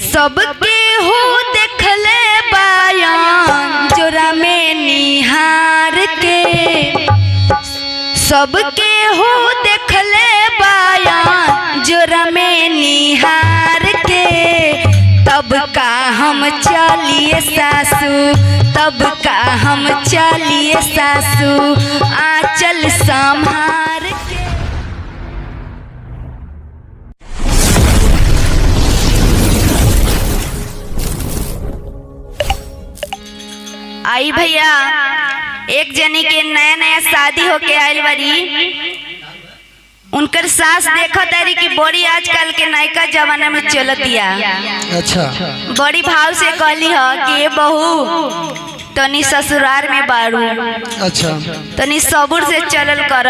सबके हो देखले बायान जोरा में निहार के, सबके हो देखले बायान जोरा में निहार के। तब का हम चलिए सासू, तब का हम चलिए सासू आंचल संभार के। आई भैया, एक जनी के नया नया शादी होके आयल बारी, उनकर सास देखो तारी की बड़ी आजकल के नयका जमाना में चलतिया। अच्छा, बड़ी भाव से कहली ह कि ये बहू तनी ससुराल में बारू, अच्छा तनी सबूर से चलल कर,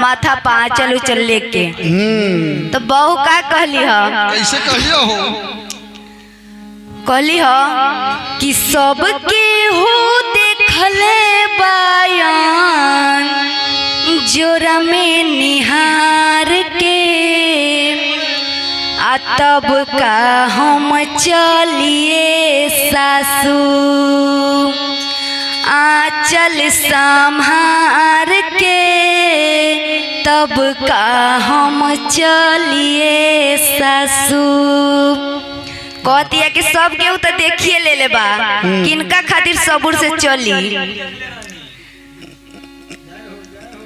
माथा पा चल उचल लेके। तो बहू का कहली ह, कैसे कहलियो हो? कहली ह कि सबके हो देखले बायान जोरा में निहार के, आ तब का हम चलिए सासू आंचल संभार के। तब का हम चलिए सासू। कहतिया कि सब केहू तो देखिए ले ले बा, किनका खातिर सबूर से चली।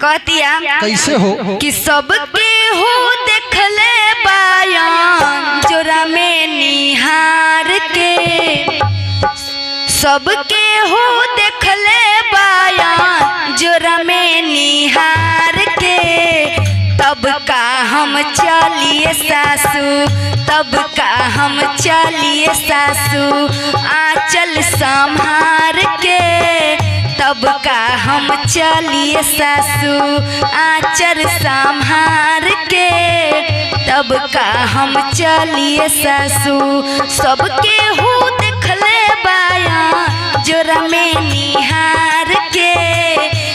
कहतिया कैसे हो? कि सबके हो देखले बायान जोरा में निहार के, सबके हो देखले बायान जोरा में निहार के। तब का हम चलिए सासू, तब का हम चलिए सासू आंचल संभार के। तब का हम चलिए सासू आंचल संभार के। तब का हम चलिए सासू। सबके हो देखले बाया जोरा में निहार के,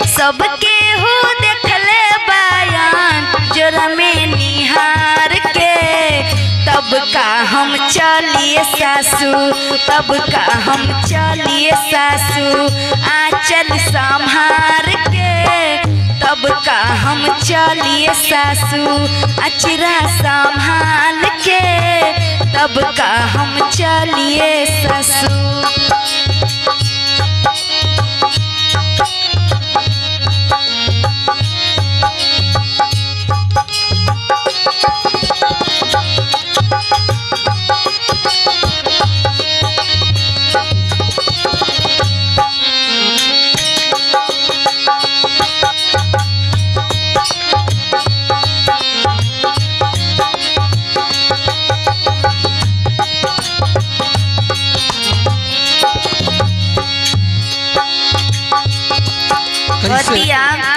सबके हो देखले बाया जोरा में निहार के। तब का हम चलिए सासू, तब का हम चलिए सासू आंचल संभार के। तब का हम चलिए सासू अचरा संभाल के। तब का हम चलिए सासू।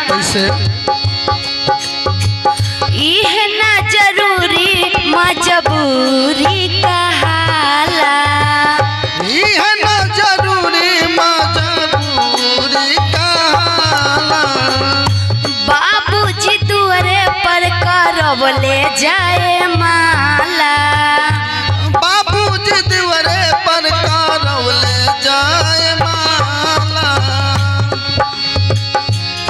कैसे? इह ना जरूरी मजबूरी कहाला, इह ना जरूरी मजबूरी कहाला। बाबूजी दुआरे पर करब ले जाए माला, बाबूजी दुआरे पर करब ले जाए माला।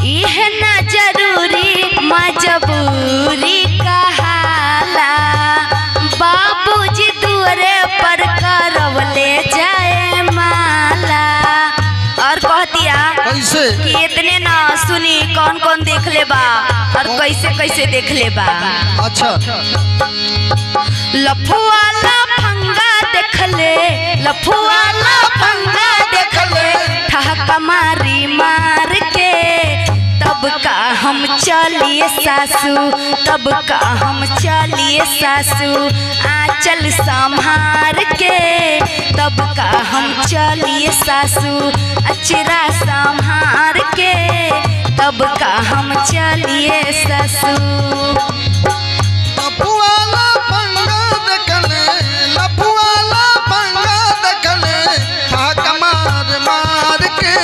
इह ना जरूरी मजबूरी कहाला, बाबूजी दुआरे पर करब ले जाए माला। और कहतिया कैसे? कि इतने ना सुनी कौन कौन देख ले बा और कैसे कैसे देख ले बा। अच्छा, लफुआ लफंगा देख ले, लफुआ लफंगा देख ले ठहका मारी मार के। तब का हम चलिए सासू, तब का हम चलिए सासू आंचल संभार के। तब का हम चलिए सासू अचरा संभार के। तब का हम चलिए सासू। लफुआ लफंगा देख ले, लफुआ लफंगा देख ले ठहका मार मार के।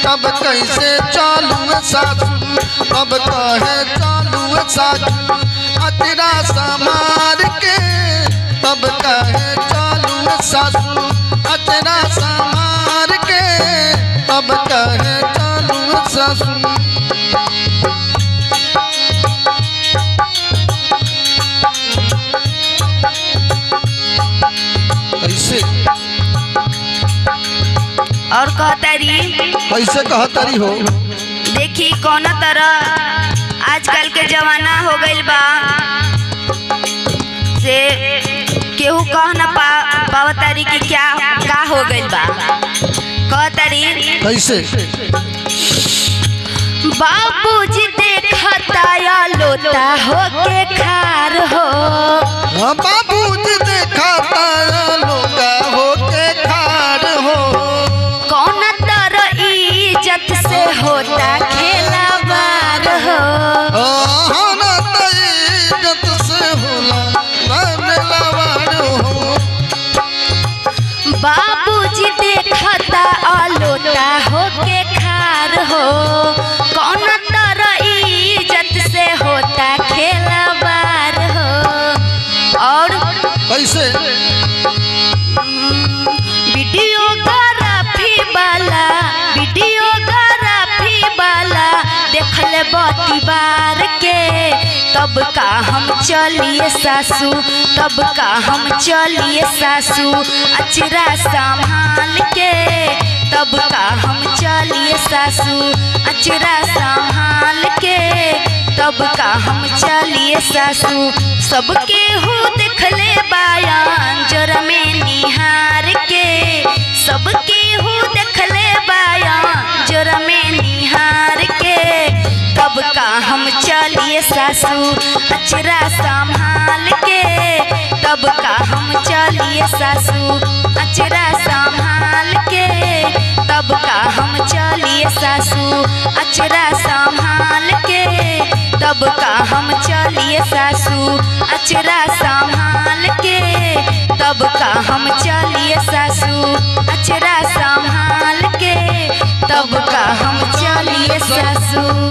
तब कैसे चालू सासू, अब कहे चालू सासू अचरा संभार के। तब कहे चालू सासू अचरा संभार के अब कहे चलू सासू। कैसे और कहतारी कैसे कहतारी हो? देखी कौन तरह आजकल के जमाना हो गइल बा से केहू कह न पावतारी कि क्या का हो गइल बा। कहतारी कैसे? बाबूजी देखता लोता होके खार हो। बाबूजी देखता लोटा होके खार हो। कौन तरह इज्जत से होता खेला बार हो। इज्जत से होला लवार हो। बाबूजी देखता लोटा होके खार हो। कौन तरह इज्जत से होता खेला बार हो। और कैसे? वीडियोग्राफी वाला देखले बती बार के तब का हम चलिए सासू। तब का हम चलिए सासू अचरा संभाल के। तब का हम चलिए सासू अचरा संभाल के। तब का हम चलिए सासू। सबके हो देखले बायान जोर में निहार के। सबके हो देखले बायान जोर में निहार के। तब का हम चलिए सासू अचरा संभाल के। तब का हम चलिए सासू अचरा संभाल के। तब का हम चलिए सासू अचरा संभाल के। तब का हम चलिए सासू अचरा संभाल के। तब का हम चलिए सासू अचरा संभाल के। तब का हम चलिए सासू।